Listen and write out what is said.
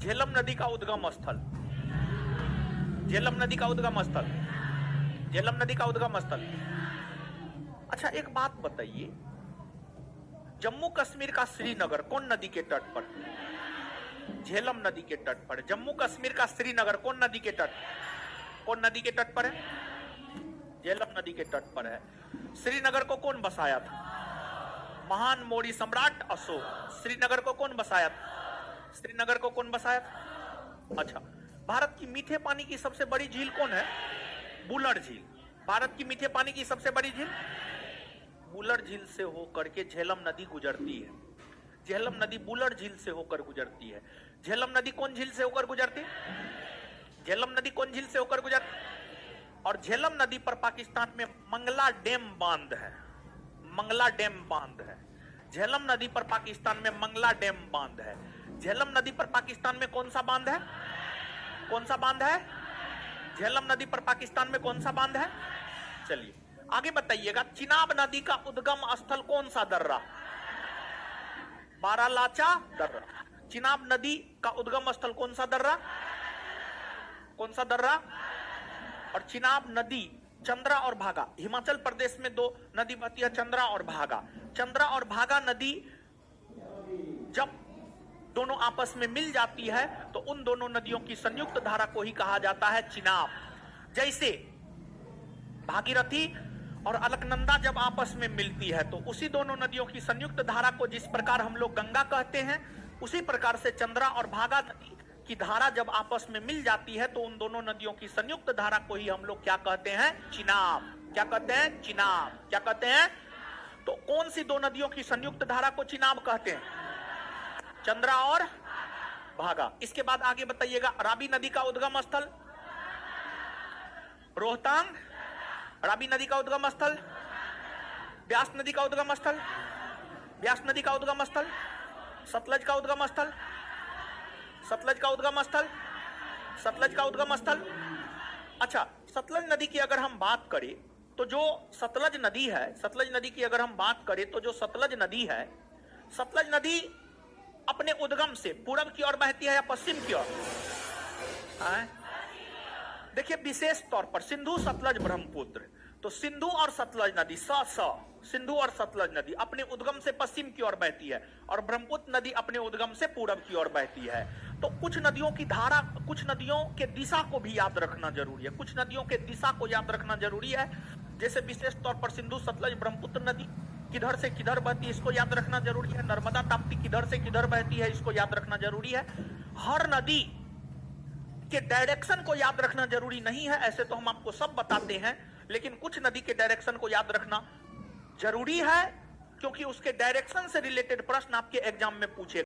झेलम नदी का उद्गम स्थल, झेलम नदी का उद्गम स्थल, झेलम नदी का उद्गम स्थल। अच्छा एक बात बताइए, जम्मू कश्मीर का श्रीनगर कौन नदी के तट पर? झेलम नदी के तट पर। जम्मू कश्मीर का श्रीनगर कौन नदी के तट, कौन नदी के तट पर है? झेलम नदी के तट पर है। श्रीनगर को कौन बसाया था? महान मौर्य सम्राट अशोक। श्रीनगर को कौन बसाया था? श्रीनगर को कौन बसाया था? अच्छा, भारत की मीठे पानी की सबसे बड़ी झील कौन है? बुलर झील। भारत की मीठे पानी की सबसे बड़ी झील बुलर झील से होकर के झेलम नदी गुजरती है। झेलम नदी बुलर झील से होकर गुजरती है। झेलम नदी कौन झील से होकर गुजरती है? झेलम नदी कौन झील से होकर गुजरती है? और झेलम नदी पर पाकिस्तान में मंगला डैम बांध है। मंगला डैम बांध है। झेलम नदी पर पाकिस्तान में मंगला डैम बांध है। झेलम नदी पर पाकिस्तान में कौन सा बांध है? कौन सा बांध है? झेलम नदी पर पाकिस्तान में कौन सा बांध है? चलिए आगे बताइएगा, चिनाब नदी का उद्गम स्थल कौन सा दर्रा? बारालाचा दर्रा। चिनाब नदी का उद्गम स्थल कौन सा दर्रा? कौन सा दर्रा? और चिनाब नदी चंद्रा और भागा, हिमाचल प्रदेश में दो नदी बहती है, चंद्रा और भागा। चंद्रा और भागा नदी जब दोनों आपस में मिल जाती है तो उन दोनों नदियों की संयुक्त धारा को ही कहा जाता है चिनाब। जैसे भागीरथी और अलकनंदा जब आपस में मिलती है तो उसी दोनों नदियों की संयुक्त धारा को जिस प्रकार हम लोग गंगा कहते हैं, उसी प्रकार से चंद्रा और भागा नदी की धारा जब आपस में मिल जाती है तो उन दोनों नदियों की संयुक्त धारा को ही हम लोग क्या कहते हैं? चिनाब। क्या कहते हैं? चिनाब। क्या कहते हैं? तो कौन सी दो नदियों की संयुक्त धारा को चिनाब कहते हैं? चंद्रा और भागा। इसके बाद आगे बताइएगा, रावी नदी का उद्गम स्थल रोहतांग। रावी नदी का उद्गम स्थल, ब्यास नदी का उद्गम स्थल, ब्यास नदी का उद्गम स्थल, सतलज का उद्गम स्थल, सतलज का उद्गम स्थल, सतलज का उद्गम स्थल। अच्छा, सतलज नदी की अगर हम बात करें तो जो सतलज नदी है, सतलज नदी की अगर हम बात करें तो जो सतलज नदी है, सतलज नदी अपने उद्गम से पूरब की ओर बहती है या पश्चिम की ओर? देखिए विशेष तौर पर सिंधु सतलज ब्रह्मपुत्र, तो सिंधु और सतलज नदी सिंधु और सतलज नदी अपने उद्गम से पश्चिम की ओर बहती है और ब्रह्मपुत्र नदी अपने उद्गम से पूरब की ओर बहती है। तो कुछ नदियों की धारा, कुछ नदियों के दिशा को भी याद रखना जरूरी है। कुछ नदियों के दिशा को याद रखना जरूरी है। जैसे विशेष तौर पर सिंधु सतलज ब्रह्मपुत्र नदी किधर से किधर बहती है, इसको याद रखना जरूरी है। नर्मदा ताप्ती किधर से किधर बहती है, इसको याद रखना जरूरी है। हर नदी के डायरेक्शन को याद रखना जरूरी नहीं है, ऐसे तो हम आपको सब बताते हैं, लेकिन कुछ नदी के डायरेक्शन को याद रखना जरूरी है क्योंकि उसके डायरेक्शन से रिलेटेड प्रश्न आपके एग्जाम में पूछे